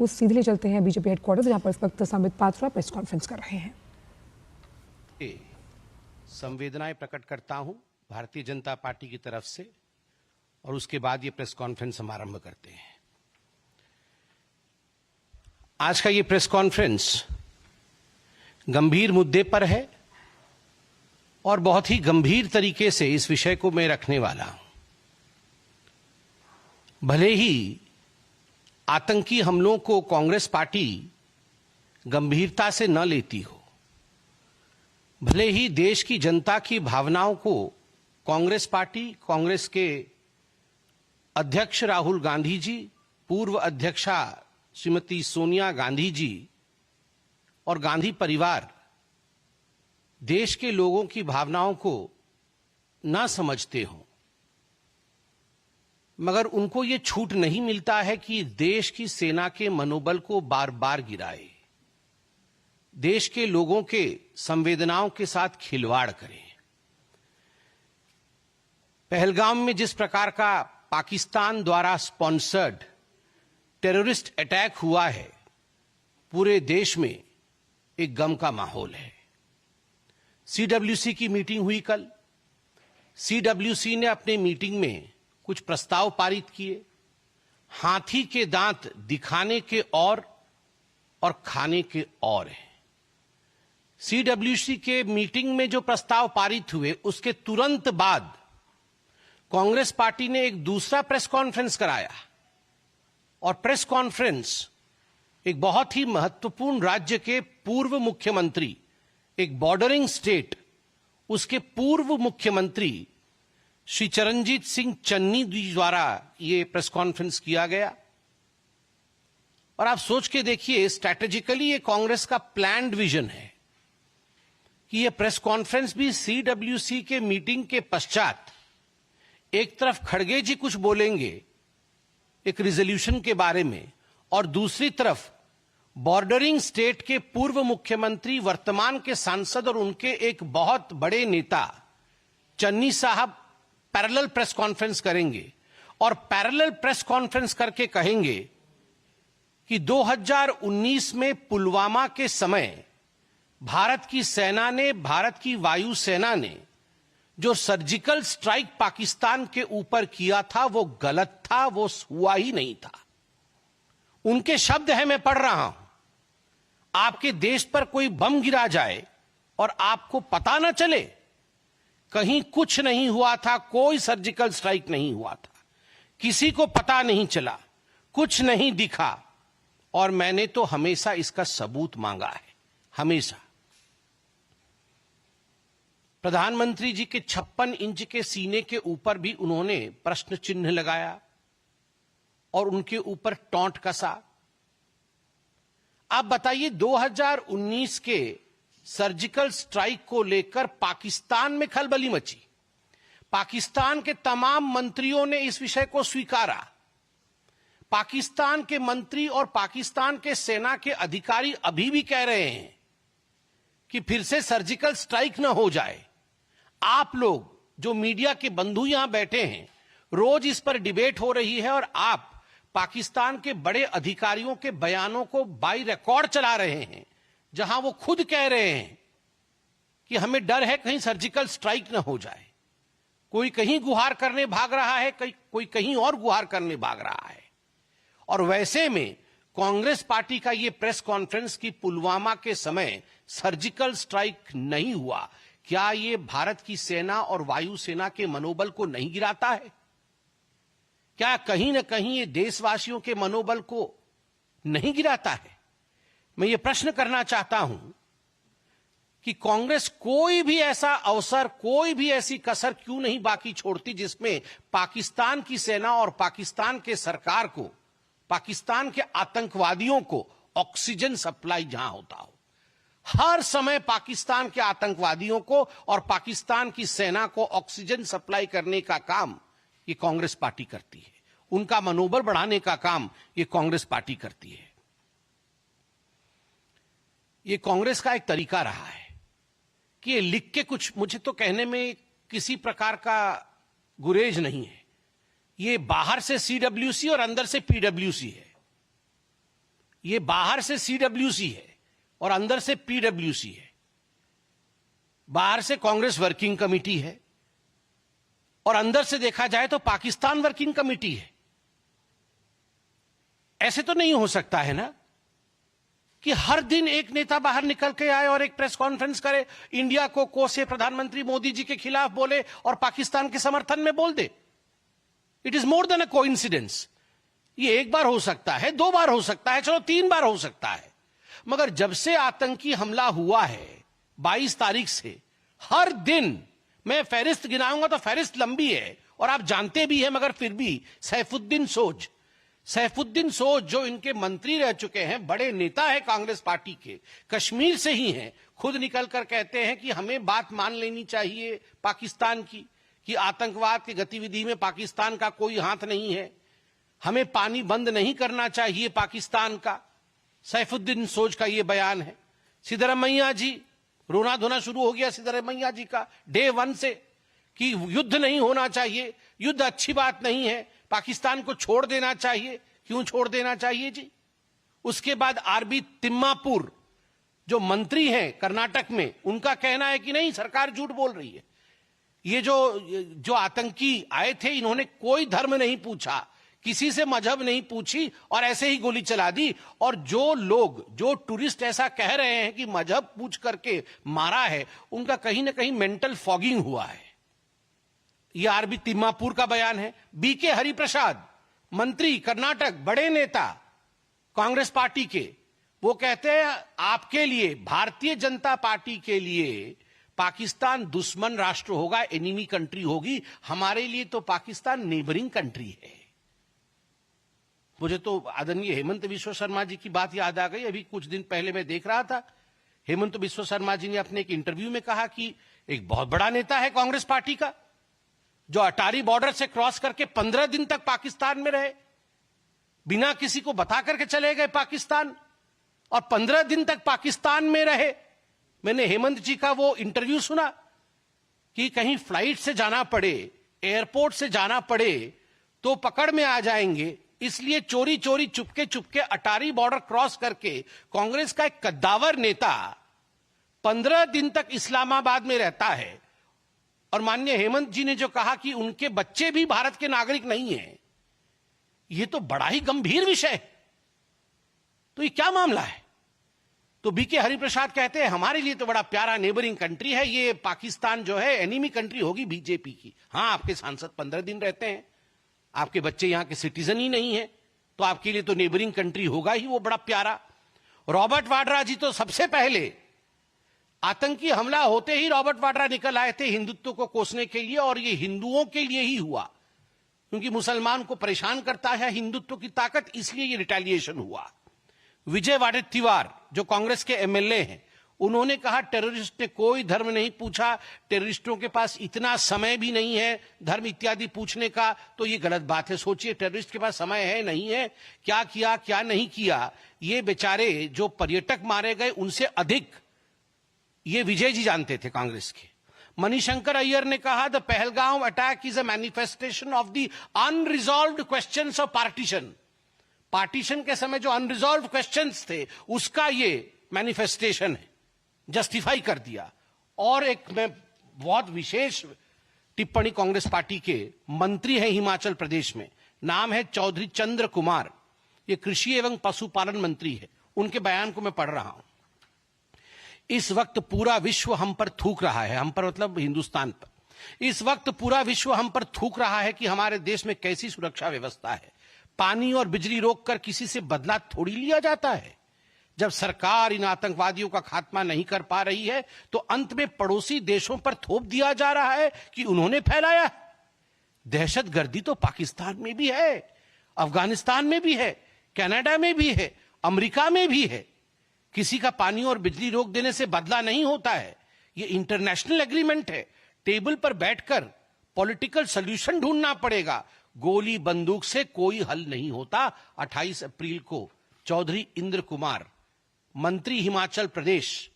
वो सीधे ले चलते हैं बीजेपी हेडक्वार्टर, जहां पर इस वक्त संबित पात्रा प्रेस कॉन्फ्रेंस कर रहे हैं। संवेदनाएं प्रकट करता हूं भारतीय जनता पार्टी की तरफ से, और उसके बाद ये प्रेस कॉन्फ्रेंस हम आरंभ करते हैं। आज का ये प्रेस कॉन्फ्रेंस गंभीर मुद्दे पर है और बहुत ही गंभीर तरीके से इस विषय को मैं रखने वाला हूं। भले ही आतंकी हमलों को कांग्रेस पार्टी गंभीरता से न लेती हो, भले ही देश की जनता की भावनाओं को कांग्रेस पार्टी, कांग्रेस के अध्यक्ष राहुल गांधी जी, पूर्व अध्यक्षा श्रीमती सोनिया गांधी जी और गांधी परिवार देश के लोगों की भावनाओं को ना समझते हो, मगर उनको ये छूट नहीं मिलता है कि देश की सेना के मनोबल को बार बार गिराए, देश के लोगों के संवेदनाओं के साथ खिलवाड़ करें। पहलगाम में जिस प्रकार का पाकिस्तान द्वारा स्पॉन्सर्ड टेररिस्ट अटैक हुआ है, पूरे देश में एक गम का माहौल है। सीडब्ल्यूसी की मीटिंग हुई कल। सीडब्ल्यूसी ने अपने मीटिंग में कुछ प्रस्ताव पारित किए। हाथी के दांत दिखाने के और खाने के और हैं। सीडब्ल्यूसी के मीटिंग में जो प्रस्ताव पारित हुए, उसके तुरंत बाद कांग्रेस पार्टी ने एक दूसरा प्रेस कॉन्फ्रेंस कराया, और प्रेस कॉन्फ्रेंस एक बहुत ही महत्वपूर्ण राज्य के पूर्व मुख्यमंत्री, एक बॉर्डरिंग स्टेट, उसके पूर्व मुख्यमंत्री श्री चरणजीत सिंह चन्नी जी द्वारा यह प्रेस कॉन्फ्रेंस किया गया। और आप सोच के देखिए, स्ट्रैटेजिकली ये कांग्रेस का प्लान्ड विजन है कि यह प्रेस कॉन्फ्रेंस भी सीडब्ल्यूसी के मीटिंग के पश्चात एक तरफ खड़गे जी कुछ बोलेंगे एक रिजोल्यूशन के बारे में, और दूसरी तरफ बॉर्डरिंग स्टेट के पूर्व मुख्यमंत्री, वर्तमान के सांसद और उनके एक बहुत बड़े नेता चन्नी साहब पैरेलल प्रेस कॉन्फ्रेंस करेंगे, और पैरेलल प्रेस कॉन्फ्रेंस करके कहेंगे कि 2019 में पुलवामा के समय भारत की सेना ने, भारत की वायु सेना ने जो सर्जिकल स्ट्राइक पाकिस्तान के ऊपर किया था, वो गलत था, वो हुआ ही नहीं था। उनके शब्द हैं, मैं पढ़ रहा हूं। आपके देश पर कोई बम गिरा जाए और आपको पता ना चले, कहीं कुछ नहीं हुआ था, कोई सर्जिकल स्ट्राइक नहीं हुआ था, किसी को पता नहीं चला, कुछ नहीं दिखा, और मैंने तो हमेशा इसका सबूत मांगा है, हमेशा। प्रधानमंत्री जी के 56 इंच के सीने के ऊपर भी उन्होंने प्रश्न चिन्ह लगाया और उनके ऊपर टॉन्ट कसा। आप बताइए, 2019 के सर्जिकल स्ट्राइक को लेकर पाकिस्तान में खलबली मची। पाकिस्तान के तमाम मंत्रियों ने इस विषय को स्वीकारा। पाकिस्तान के मंत्री और पाकिस्तान के सेना के अधिकारी अभी भी कह रहे हैं कि फिर से सर्जिकल स्ट्राइक न हो जाए। आप लोग जो मीडिया के बंधु यहां बैठे हैं, रोज इस पर डिबेट हो रही है, और आप पाकिस्तान के बड़े अधिकारियों के बयानों को बाई रिकॉर्ड चला रहे हैं, जहां वो खुद कह रहे हैं कि हमें डर है कहीं सर्जिकल स्ट्राइक न हो जाए। कोई कहीं गुहार करने भाग रहा है, कोई कहीं और गुहार करने भाग रहा है। और वैसे में कांग्रेस पार्टी का यह प्रेस कॉन्फ्रेंस कि पुलवामा के समय सर्जिकल स्ट्राइक नहीं हुआ, क्या यह भारत की सेना और वायु सेना के मनोबल को नहीं गिराता है? क्या कहीं ना कहीं ये देशवासियों के मनोबल को नहीं गिराता है? मैं ये प्रश्न करना चाहता हूं कि कांग्रेस कोई भी ऐसा अवसर, कोई भी ऐसी कसर क्यों नहीं बाकी छोड़ती जिसमें पाकिस्तान की सेना और पाकिस्तान के सरकार को, पाकिस्तान के आतंकवादियों को ऑक्सीजन सप्लाई जहां होता हो। हर समय पाकिस्तान के आतंकवादियों को और पाकिस्तान की सेना को ऑक्सीजन सप्लाई करने का काम ये कांग्रेस पार्टी करती है। उनका मनोबल बढ़ाने का काम ये कांग्रेस पार्टी करती है। ये कांग्रेस का एक तरीका रहा है कि ये लिख के कुछ, मुझे तो कहने में किसी प्रकार का गुरेज नहीं है, ये बाहर से सीडब्ल्यूसी और अंदर से पीडब्ल्यूसी है। ये बाहर से सीडब्ल्यूसी है और अंदर से पीडब्ल्यूसी है। बाहर से कांग्रेस वर्किंग कमेटी है और अंदर से देखा जाए तो पाकिस्तान वर्किंग कमेटी है। ऐसे तो नहीं हो सकता है ना कि हर दिन एक नेता बाहर निकल के आए और एक प्रेस कॉन्फ्रेंस करे, इंडिया को कोसे, प्रधानमंत्री मोदी जी के खिलाफ बोले और पाकिस्तान के समर्थन में बोल दे। It is more than a coincidence. ये एक बार हो सकता है, 2 बार हो सकता है, चलो 3 बार हो सकता है, मगर जब से आतंकी हमला हुआ है 22 तारीख से, हर दिन मैं फहरिस्त गिनाऊंगा तो फहरिस्त लंबी है और आप जानते भी हैं, मगर फिर भी सैफुद्दीन सोज जो इनके मंत्री रह चुके हैं, बड़े नेता है कांग्रेस पार्टी के, कश्मीर से ही हैं, खुद निकलकर कहते हैं कि हमें बात मान लेनी चाहिए पाकिस्तान की कि आतंकवाद की गतिविधि में पाकिस्तान का कोई हाथ नहीं है, हमें पानी बंद नहीं करना चाहिए पाकिस्तान का। सैफुद्दीन सोज का यह बयान है। सिद्धरमैया जी, रोना धोना शुरू हो गया सिद्धरमैया जी का डे 1 से कि युद्ध नहीं होना चाहिए, युद्ध अच्छी बात नहीं है, पाकिस्तान को छोड़ देना चाहिए। क्यों छोड़ देना चाहिए जी? उसके बाद आरबी तिम्मापुर जो मंत्री हैं कर्नाटक में, उनका कहना है कि नहीं, सरकार झूठ बोल रही है। ये जो आतंकी आए थे, इन्होंने कोई धर्म नहीं पूछा, किसी से मजहब नहीं पूछी और ऐसे ही गोली चला दी। और जो टूरिस्ट ऐसा कह रहे हैं कि मजहब पूछ करके मारा है, उनका कहीं ना कहीं मेंटल फॉगिंग हुआ है। यह आरबी तिम्मापुर का बयान है। बीके हरिप्रसाद, मंत्री कर्नाटक, बड़े नेता कांग्रेस पार्टी के, वो कहते हैं आपके लिए, भारतीय जनता पार्टी के लिए पाकिस्तान दुश्मन राष्ट्र होगा, एनिमी कंट्री होगी, हमारे लिए तो पाकिस्तान नेबरिंग कंट्री है। मुझे तो आदरणीय हेमंत बिस्वा शर्मा जी की बात याद आ गई। अभी कुछ दिन पहले मैं देख रहा था, हेमंत बिस्वा शर्मा जी ने अपने एक इंटरव्यू में कहा कि एक बहुत बड़ा नेता है कांग्रेस पार्टी का, जो अटारी बॉर्डर से क्रॉस करके 15 दिन तक पाकिस्तान में रहे, बिना किसी को बता करके चले गए पाकिस्तान, और 15 दिन तक पाकिस्तान में रहे। मैंने हेमंत जी का वो इंटरव्यू सुना कि कहीं फ्लाइट से जाना पड़े, एयरपोर्ट से जाना पड़े तो पकड़ में आ जाएंगे, इसलिए चोरी चोरी चुपके चुपके अटारी बॉर्डर क्रॉस करके कांग्रेस का एक कद्दावर नेता 15 दिन तक इस्लामाबाद में रहता है। और माननीय हेमंत जी ने जो कहा कि उनके बच्चे भी भारत के नागरिक नहीं हैं, यह तो बड़ा ही गंभीर विषय है। तो ये क्या मामला है? तो बीके हरिप्रसाद कहते हैं हमारे लिए तो बड़ा प्यारा नेबरिंग कंट्री है, ये पाकिस्तान जो है एनिमी कंट्री होगी बीजेपी की। हां, आपके सांसद 15 दिन रहते हैं, आपके बच्चे यहां के सिटीजन ही नहीं है, तो आपके लिए तो नेबरिंग कंट्री होगा ही वो बड़ा प्यारा। रॉबर्ट वाड्रा जी तो सबसे पहले आतंकी हमला होते ही रॉबर्ट वाड्रा निकल आए थे हिंदुत्व को कोसने के लिए, और ये हिंदुओं के लिए ही हुआ, क्योंकि मुसलमान को परेशान करता है हिंदुत्व की ताकत, इसलिए ये रिटेलिएशन हुआ। विजय वाडेत्तिवार जो कांग्रेस के एमएलए हैं, उन्होंने कहा टेररिस्ट ने कोई धर्म नहीं पूछा, टेररिस्टों के पास इतना समय भी नहीं है धर्म इत्यादि पूछने का, तो ये गलत बात है। सोचिए, टेररिस्ट के पास समय है नहीं है, क्या किया क्या नहीं किया, ये बेचारे जो पर्यटक मारे गए उनसे अधिक ये विजय जी जानते थे कांग्रेस के। मणिशंकर अय्यर ने कहा the Pahalgam attack is a manifestation of the unresolved questions of partition. Partition के समय जो अनरिजॉल्व्ड क्वेश्चंस थे उसका ये मैनिफेस्टेशन है, जस्टिफाई कर दिया। और एक मैं बहुत विशेष टिप्पणी कांग्रेस पार्टी के मंत्री हैं हिमाचल प्रदेश में, नाम है चौधरी चंद्र कुमार, ये कृषि एवं पशुपालन मंत्री है, उनके बयान को मैं पढ़ रहा हूं। इस वक्त पूरा विश्व हम पर थूक रहा है, हम पर मतलब हिंदुस्तान पर, इस वक्त पूरा विश्व हम पर थूक रहा है कि हमारे देश में कैसी सुरक्षा व्यवस्था है। पानी और बिजली रोककर किसी से बदला थोड़ी लिया जाता है। जब सरकार इन आतंकवादियों का खात्मा नहीं कर पा रही है तो अंत में पड़ोसी देशों पर थोप दिया जा रहा है कि उन्होंने फैलाया। दहशतगर्दी तो पाकिस्तान में भी है, अफगानिस्तान में भी है, कनाडा में भी है, अमेरिका में भी है। किसी का पानी और बिजली रोक देने से बदला नहीं होता है, ये इंटरनेशनल एग्रीमेंट है। टेबल पर बैठकर पॉलिटिकल सॉल्यूशन ढूंढना पड़ेगा, गोली बंदूक से कोई हल नहीं होता। 28 अप्रैल को चौधरी इंद्र कुमार, मंत्री हिमाचल प्रदेश,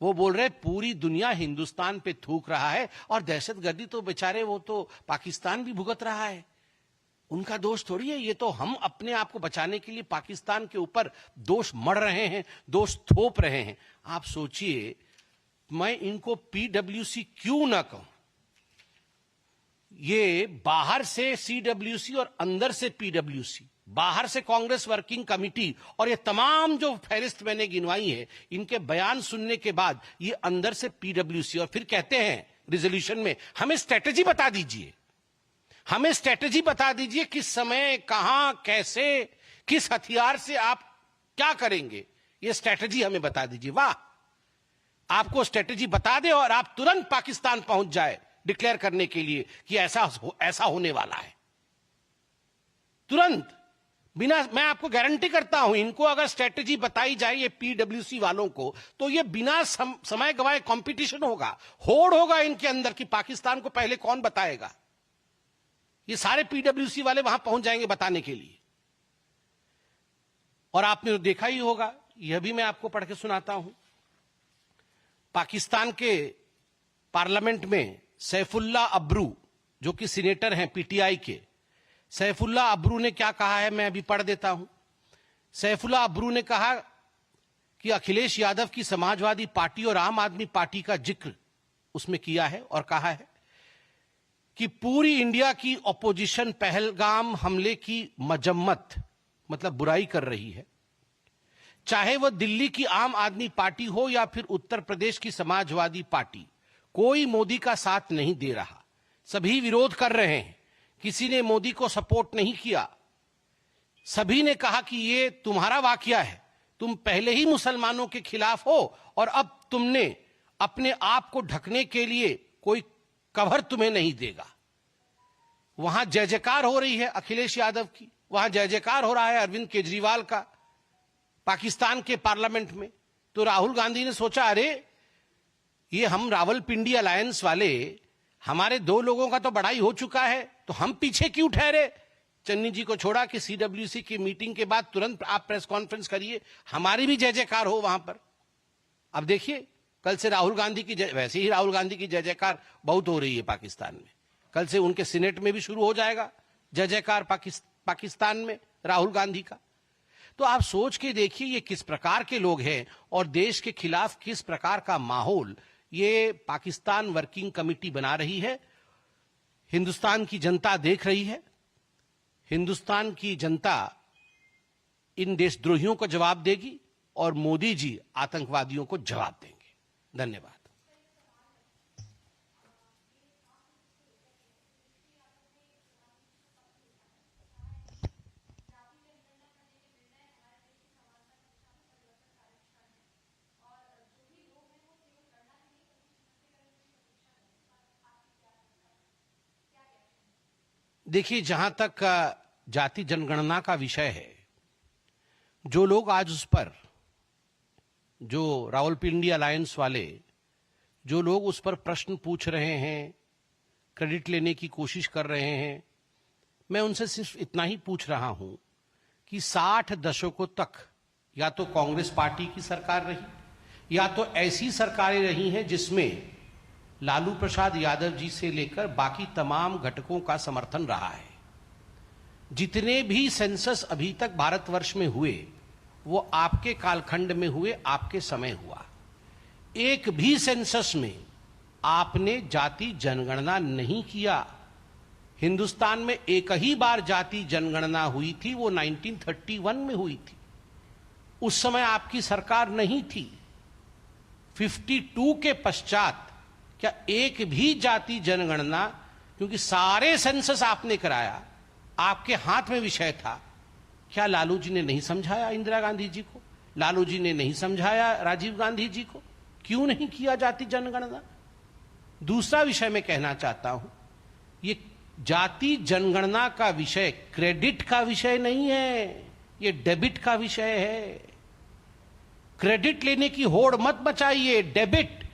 वो बोल रहे पूरी दुनिया हिंदुस्तान पे थूक रहा है और दहशतगर्दी तो बेचारे वो तो पाकिस्तान भी भुगत रहा है। उनका दोष थोड़ी है, ये तो हम अपने आप को बचाने के लिए पाकिस्तान के ऊपर दोष मढ़ रहे हैं, दोष थोप रहे हैं। आप सोचिए, मैं इनको पीडब्ल्यूसी क्यों ना कहूं, ये बाहर से सीडब्ल्यूसी और अंदर से पीडब्ल्यूसी, बाहर से कांग्रेस वर्किंग कमेटी, और ये तमाम जो फहरिस्त मैंने गिनवाई है, इनके बयान सुनने के बाद ये अंदर से पीडब्ल्यूसी, और फिर कहते हैं रिजोल्यूशन में हमें स्ट्रेटेजी बता दीजिए, हमें स्ट्रेटेजी बता दीजिए, किस समय, कहां, कैसे, किस हथियार से आप क्या करेंगे, ये स्ट्रेटेजी हमें बता दीजिए। वाह, आपको स्ट्रेटेजी बता दे और आप तुरंत पाकिस्तान पहुंच जाए डिक्लेयर करने के लिए कि ऐसा होने वाला है, तुरंत, बिना, मैं आपको गारंटी करता हूं, इनको अगर स्ट्रेटेजी बताई जाए ये पीडब्ल्यूसी वालों को, तो ये बिना समय गवाए कंपटीशन होगा, होड़ होगा इनके अंदर कि पाकिस्तान को पहले कौन बताएगा। ये सारे पीडब्ल्यूसी वाले वहां पहुंच जाएंगे बताने के लिए। और आपने तो देखा ही होगा, यह भी मैं आपको पढ़ के सुनाता हूं, पाकिस्तान के पार्लियामेंट में सैफुल्ला अब्रू, जो कि सीनेटर हैं पीटीआई के, सैफुल्ला अब्रू ने क्या कहा है, मैं अभी पढ़ देता हूं। सैफुल्ला अब्रू ने कहा कि अखिलेश यादव की समाजवादी पार्टी और आम आदमी पार्टी का जिक्र उसमें किया है और कहा है कि पूरी इंडिया की ऑपोजिशन पहलगाम हमले की मजम्मत, मतलब बुराई कर रही है, चाहे वह दिल्ली की आम आदमी पार्टी हो या फिर उत्तर प्रदेश की समाजवादी पार्टी, कोई मोदी का साथ नहीं दे रहा, सभी विरोध कर रहे हैं, किसी ने मोदी को सपोर्ट नहीं किया, सभी ने कहा कि ये तुम्हारा वाकया है, तुम पहले ही मुसलमानों के खिलाफ हो और अब तुमने अपने आप को ढकने के लिए कोई कवर तुम्हें नहीं देगा। वहां जय जयकार हो रही है अखिलेश यादव की, वहां जय जयकार हो रहा है अरविंद केजरीवाल का पाकिस्तान के पार्लियामेंट में। तो राहुल गांधी ने सोचा, अरे ये हम रावलपिंडी अलायंस वाले, हमारे दो लोगों का तो बड़ाई हो चुका है, तो हम पीछे क्यों ठहरे। चन्नी जी को छोड़ा कि सीडब्ल्यूसी की मीटिंग के बाद तुरंत आप प्रेस कॉन्फ्रेंस करिए, हमारी भी जय जयकार हो वहां पर। अब देखिए, कल से राहुल गांधी की, वैसे ही राहुल गांधी की जय जयकार बहुत हो रही है पाकिस्तान में, कल से उनके सीनेट में भी शुरू हो जाएगा जय जयकार पाकिस्तान में राहुल गांधी का। तो आप सोच के देखिए ये किस प्रकार के लोग हैं और देश के खिलाफ किस प्रकार का माहौल ये पाकिस्तान वर्किंग कमेटी बना रही है। हिंदुस्तान की जनता देख रही है, हिंदुस्तान की जनता इन देशद्रोहियों को जवाब देगी और मोदी जी आतंकवादियों को जवाब देंगे। धन्यवाद। देखिए, जहां तक जाति जनगणना का विषय है, जो लोग आज उस पर, जो रावलपिंडी अलायंस वाले, जो लोग उस पर प्रश्न पूछ रहे हैं, क्रेडिट लेने की कोशिश कर रहे हैं, मैं उनसे सिर्फ इतना ही पूछ रहा हूं कि 60 दशकों तक या तो कांग्रेस पार्टी की सरकार रही या तो ऐसी सरकारें रही हैं जिसमें लालू प्रसाद यादव जी से लेकर बाकी तमाम घटकों का समर्थन रहा है। जितने भी सेंसस अभी तक भारतवर्ष में हुए वो आपके कालखंड में हुए, आपके समय हुआ। एक भी सेंसस में आपने जाति जनगणना नहीं किया। हिंदुस्तान में एक ही बार जाति जनगणना हुई थी, वो 1931 में हुई थी। उस समय आपकी सरकार नहीं थी। 52 के पश्चात क्या एक भी जाति जनगणना, क्योंकि सारे सेंसस आपने कराया, आपके हाथ में विषय था, क्या लालू जी ने नहीं समझाया इंदिरा गांधी जी को? लालू जी ने नहीं समझाया राजीव गांधी जी को? क्यों नहीं किया जाति जनगणना? दूसरा विषय मैं कहना चाहता हूं, ये जाति जनगणना का विषय क्रेडिट का विषय नहीं है, ये डेबिट का विषय है। क्रेडिट लेने की होड़ मत मचाइए। डेबिट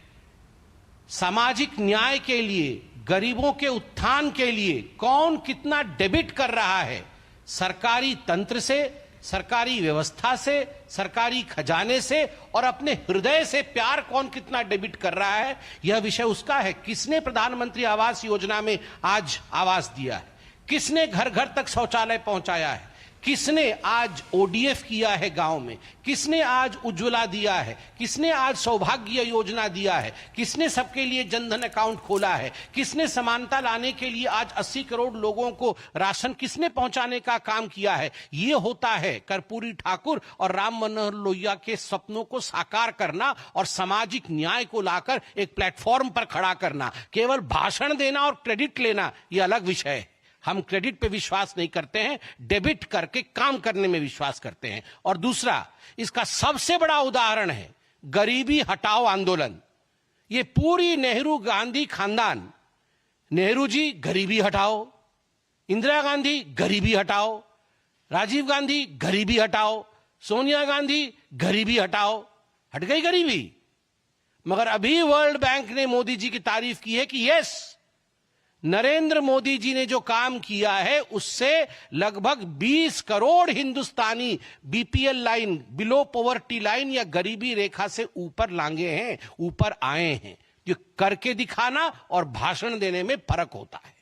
सामाजिक न्याय के लिए, गरीबों के उत्थान के लिए कौन कितना डेबिट कर रहा है, सरकारी तंत्र से, सरकारी व्यवस्था से, सरकारी खजाने से और अपने हृदय से प्यार कौन कितना डेबिट कर रहा है, यह विषय उसका है। किसने प्रधानमंत्री आवास योजना में आज आवास दिया है? किसने घर घर तक शौचालय पहुंचाया है? किसने आज ओडीएफ किया है गांव में? किसने आज उज्ज्वला दिया है? किसने आज सौभाग्य योजना दिया है? किसने सबके लिए जनधन अकाउंट खोला है? किसने समानता लाने के लिए आज 80 करोड़ लोगों को राशन किसने पहुंचाने का काम किया है? ये होता है कर्पूरी ठाकुर और राम मनोहर लोहिया के सपनों को साकार करना और सामाजिक न्याय को लाकर एक प्लेटफॉर्म पर खड़ा करना। केवल भाषण देना और क्रेडिट लेना ये अलग विषय है। हम क्रेडिट पे विश्वास नहीं करते हैं, डेबिट करके काम करने में विश्वास करते हैं। और दूसरा, इसका सबसे बड़ा उदाहरण है गरीबी हटाओ आंदोलन। ये पूरी नेहरू गांधी खानदान, नेहरू जी गरीबी हटाओ, इंदिरा गांधी गरीबी हटाओ, राजीव गांधी गरीबी हटाओ, सोनिया गांधी गरीबी हटाओ, हट गई गरीबी। मगर अभी वर्ल्ड बैंक ने मोदी जी की तारीफ की है कि यस, नरेंद्र मोदी जी ने जो काम किया है उससे लगभग 20 crore Hindustani BPL line, below poverty line या गरीबी रेखा से ऊपर लांगे हैं, ऊपर आए हैं। ये करके दिखाना और भाषण देने में फर्क होता है।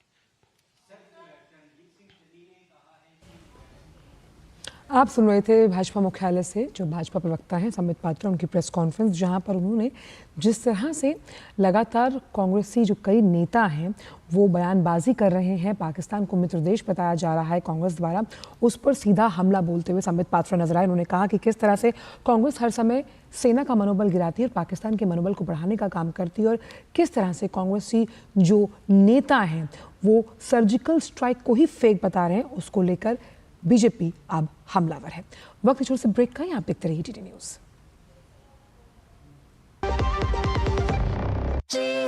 आप सुन रहे थे भाजपा मुख्यालय से जो भाजपा प्रवक्ता हैं संबित पात्रा, उनकी प्रेस कॉन्फ्रेंस, जहां पर उन्होंने जिस तरह से लगातार कांग्रेसी जो कई नेता हैं वो बयानबाजी कर रहे हैं, पाकिस्तान को मित्र देश बताया जा रहा है कांग्रेस द्वारा, उस पर सीधा हमला बोलते हुए संबित पात्रा नजर आए। उन्होंने कहा कि किस तरह से कांग्रेस हर समय सेना का मनोबल गिराती है और पाकिस्तान के मनोबल को बढ़ाने का काम करती है, और किस तरह से कांग्रेसी जो नेता हैं वो सर्जिकल स्ट्राइक को ही फेक बता रहे हैं, उसको लेकर बीजेपी अब हमलावर है। वक्त छोटे से ब्रेक का, आप देखते रहिए डीडी न्यूज।